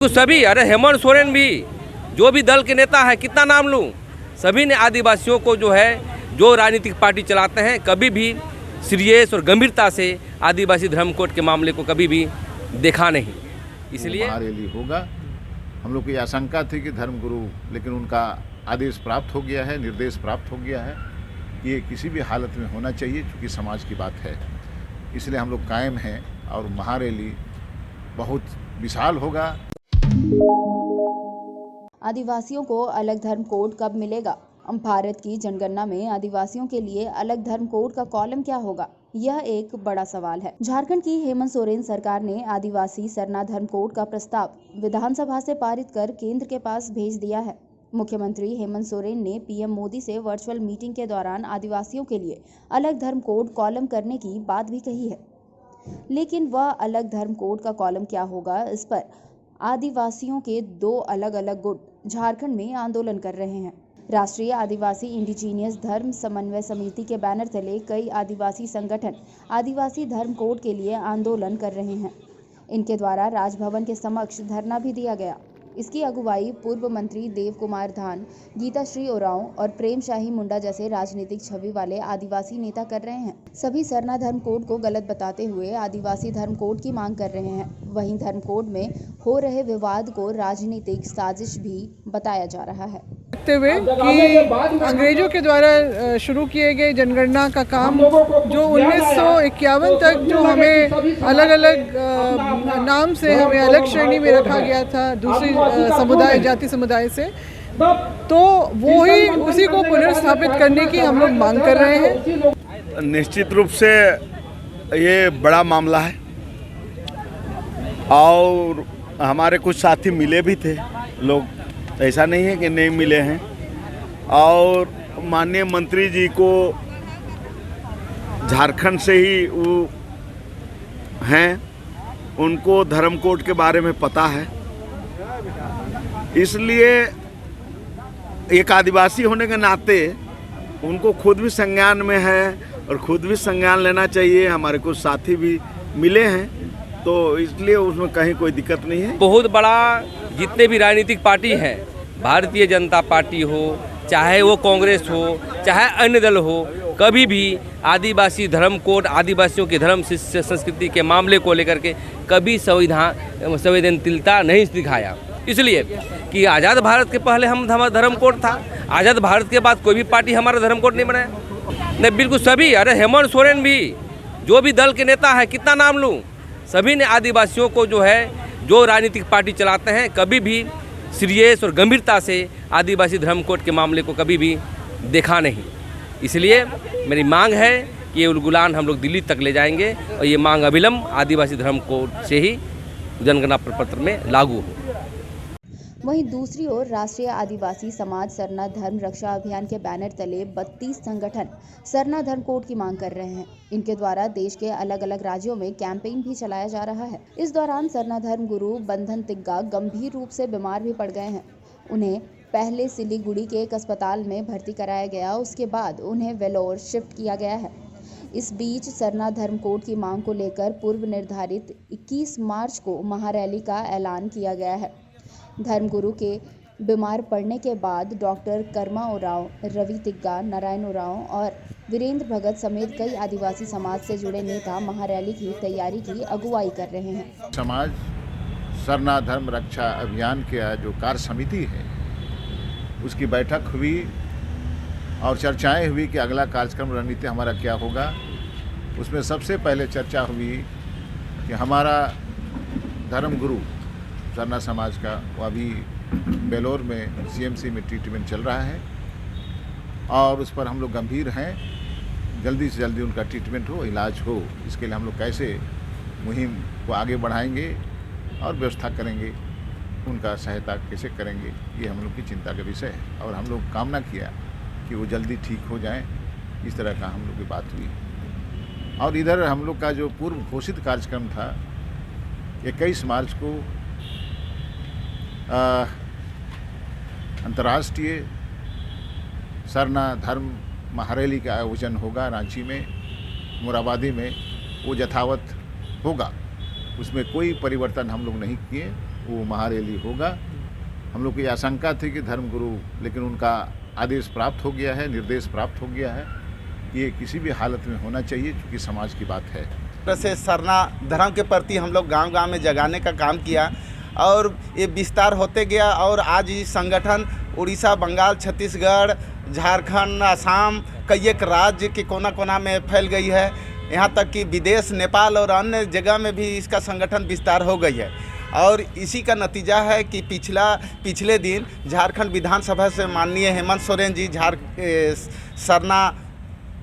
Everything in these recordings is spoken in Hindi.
तो सभी, अरे हेमंत सोरेन भी, जो भी दल के नेता है, कितना नाम लूं, सभी ने आदिवासियों को जो है, जो राजनीतिक पार्टी चलाते हैं, कभी भी सीरियस और गंभीरता से आदिवासी धर्म कोड के मामले को कभी भी देखा नहीं। इसलिए महारैली होगा। हम लोग की आशंका थी कि धर्मगुरु, लेकिन उनका आदेश प्राप्त हो गया है, निर्देश प्राप्त हो गया है, ये किसी भी हालत में होना चाहिए, क्योंकि समाज की बात है। इसलिए हम लोग कायम हैं और महारैली बहुत विशाल होगा। आदिवासियों को अलग धर्म कोड कब मिलेगा? भारत की जनगणना में आदिवासियों के लिए अलग धर्म कोड का कॉलम क्या होगा? यह एक बड़ा सवाल है। झारखंड की हेमंत सोरेन सरकार ने आदिवासी सरना धर्म कोड का प्रस्ताव विधानसभा से पारित कर केंद्र के पास भेज दिया है। मुख्यमंत्री हेमंत सोरेन ने पीएम मोदी से वर्चुअल मीटिंग के दौरान आदिवासियों के लिए अलग धर्म कोड कॉलम करने की बात भी कही है, लेकिन वह अलग धर्म कोड का कॉलम क्या होगा, इस पर आदिवासियों के दो अलग अलग गुट झारखंड में आंदोलन कर रहे हैं। राष्ट्रीय आदिवासी इंडिजीनियस धर्म समन्वय समिति के बैनर तले कई आदिवासी संगठन आदिवासी धर्म कोड के लिए आंदोलन कर रहे हैं। इनके द्वारा राजभवन के समक्ष धरना भी दिया गया। इसकी अगुवाई पूर्व मंत्री देव कुमार धान, गीता श्री ओरांव और प्रेम शाही मुंडा जैसे राजनीतिक छवि वाले आदिवासी नेता कर रहे हैं। सभी सरना धर्म कोड को गलत बताते हुए आदिवासी धर्म कोड की मांग कर रहे हैं। वहीं धर्म कोड में हो रहे विवाद को राजनीतिक साजिश भी बताया जा रहा है। देखते हुए कि अंग्रेजों के द्वारा शुरू किए गए जनगणना का काम जो 1951 तक जो हमें अलग अलग नाम से हमें अलग श्रेणी में रखा गया था दूसरी समुदाय जाति समुदाय से, तो वो ही उसी को पुनर्स्थापित करने की हम लोग मांग कर रहे हैं। निश्चित रूप से ये बड़ा मामला है और हमारे कुछ साथी मिले भी थे लोग, ऐसा नहीं है कि नहीं मिले हैं। और माननीय मंत्री जी को झारखंड से ही वो हैं, उनको धर्म कोड के बारे में पता है, इसलिए एक आदिवासी होने के नाते उनको खुद भी संज्ञान में है और खुद भी संज्ञान लेना चाहिए। हमारे कुछ साथी भी मिले हैं, तो इसलिए उसमें कहीं कोई दिक्कत नहीं है। बहुत बड़ा, जितने भी राजनीतिक पार्टी हैं, भारतीय जनता पार्टी हो, चाहे वो कांग्रेस हो, चाहे अन्य दल हो, कभी भी आदिवासी धर्म कोड, आदिवासियों के धर्म संस्कृति के मामले को लेकर के कभी संवेदनशीलता नहीं दिखाया। इसलिए कि आज़ाद भारत के पहले हमारा धर्म कोड था, आज़ाद भारत के बाद कोई भी पार्टी हमारा धर्म कोड नहीं बनाया। नहीं, बिल्कुल सभी, अरे हेमंत सोरेन भी, जो भी दल के नेता है, कितना नाम लूँ, सभी ने आदिवासियों को जो है, जो राजनीतिक पार्टी चलाते हैं, कभी भी सीरियस और गंभीरता से आदिवासी धर्म कोड के मामले को कभी भी देखा नहीं। इसलिए मेरी मांग है कि ये उलगुलान हम लोग दिल्ली तक ले जाएंगे और ये मांग अविलंब आदिवासी धर्म कोड से ही जनगणना प्रपत्र में लागू हो। वहीं दूसरी ओर राष्ट्रीय आदिवासी समाज सरना धर्म रक्षा अभियान के बैनर तले 32 संगठन सरना धर्म कोड की मांग कर रहे हैं। इनके द्वारा देश के अलग अलग राज्यों में कैंपेन भी चलाया जा रहा है। इस दौरान सरना धर्म गुरु बंधन तिग्गा गंभीर रूप से बीमार भी पड़ गए हैं। उन्हें पहले सिलीगुड़ी के एक अस्पताल में भर्ती कराया गया, उसके बाद उन्हें वेलोर शिफ्ट किया गया है। इस बीच सरना धर्म कोड की मांग को लेकर पूर्व निर्धारित 21 मार्च को महारैली का ऐलान किया गया है। धर्मगुरु के बीमार पड़ने के बाद डॉक्टर कर्मा ओरांव, रवि तिग्गा, नारायण ओरांव और वीरेंद्र भगत समेत कई आदिवासी समाज से जुड़े नेता महारैली की तैयारी की अगुवाई कर रहे हैं। समाज सरना धर्म रक्षा अभियान के जो कार्य समिति है, उसकी बैठक हुई और चर्चाएं हुई कि अगला कार्यक्रम रणनीति हमारा क्या होगा। उसमें सबसे पहले चर्चा हुई कि हमारा धर्म गुरु सरना समाज का, वो अभी बेलोर में सीएमसी में ट्रीटमेंट चल रहा है और उस पर हम लोग गंभीर हैं। जल्दी से जल्दी उनका ट्रीटमेंट हो, इलाज हो, इसके लिए हम लोग कैसे मुहिम को आगे बढ़ाएंगे और व्यवस्था करेंगे, उनका सहायता कैसे करेंगे, ये हम लोग की चिंता का विषय है। और हम लोग कामना किया कि वो जल्दी ठीक हो जाएं, इस तरह का हम लोग की बात हुई। और इधर हम लोग का जो पूर्व घोषित कार्यक्रम था 21 मार्च को अंतर्राष्ट्रीय सरना धर्म महारैली का आयोजन होगा रांची में, मोराबादी में, वो यथावत होगा, उसमें कोई परिवर्तन हम लोग नहीं किए। वो महारैली होगा। हम लोग को ये आशंका थी कि धर्मगुरु, लेकिन उनका आदेश प्राप्त हो गया है, निर्देश प्राप्त हो गया है, ये किसी भी हालत में होना चाहिए क्योंकि समाज की बात है। से सरना धर्म के प्रति हम लोग गांव-गांव में जगाने का काम किया और ये विस्तार होते गया और आज ये संगठन उड़ीसा, बंगाल, छत्तीसगढ़, झारखंड, असम कई एक राज्य के कोना-कोना में फैल गई है। यहाँ तक कि विदेश, नेपाल और अन्य जगह में भी इसका संगठन विस्तार हो गई है और इसी का नतीजा है कि पिछले दिन झारखंड विधानसभा से माननीय हेमंत सोरेन जी सरना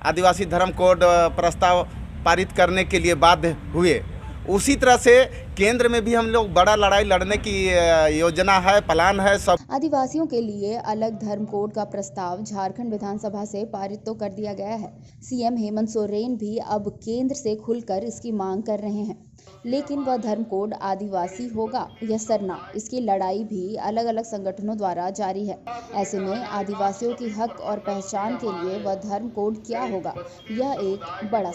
आदिवासी धर्म कोड प्रस्ताव पारित करने के लिए बाध्य हुए। उसी तरह से केंद्र में भी हम लोग बड़ा लड़ाई लड़ने की योजना है, प्लान है। सब आदिवासियों के लिए अलग धर्म कोड का प्रस्ताव झारखंड विधानसभा से पारित तो कर दिया गया है। सीएम हेमंत सोरेन भी अब केंद्र से खुलकर इसकी मांग कर रहे हैं, लेकिन वह धर्म कोड आदिवासी होगा या सरना, इसकी लड़ाई भी अलग अलग संगठनों द्वारा जारी है। ऐसे में आदिवासियों की हक और पहचान के लिए वह धर्म कोड क्या होगा, यह एक बड़ा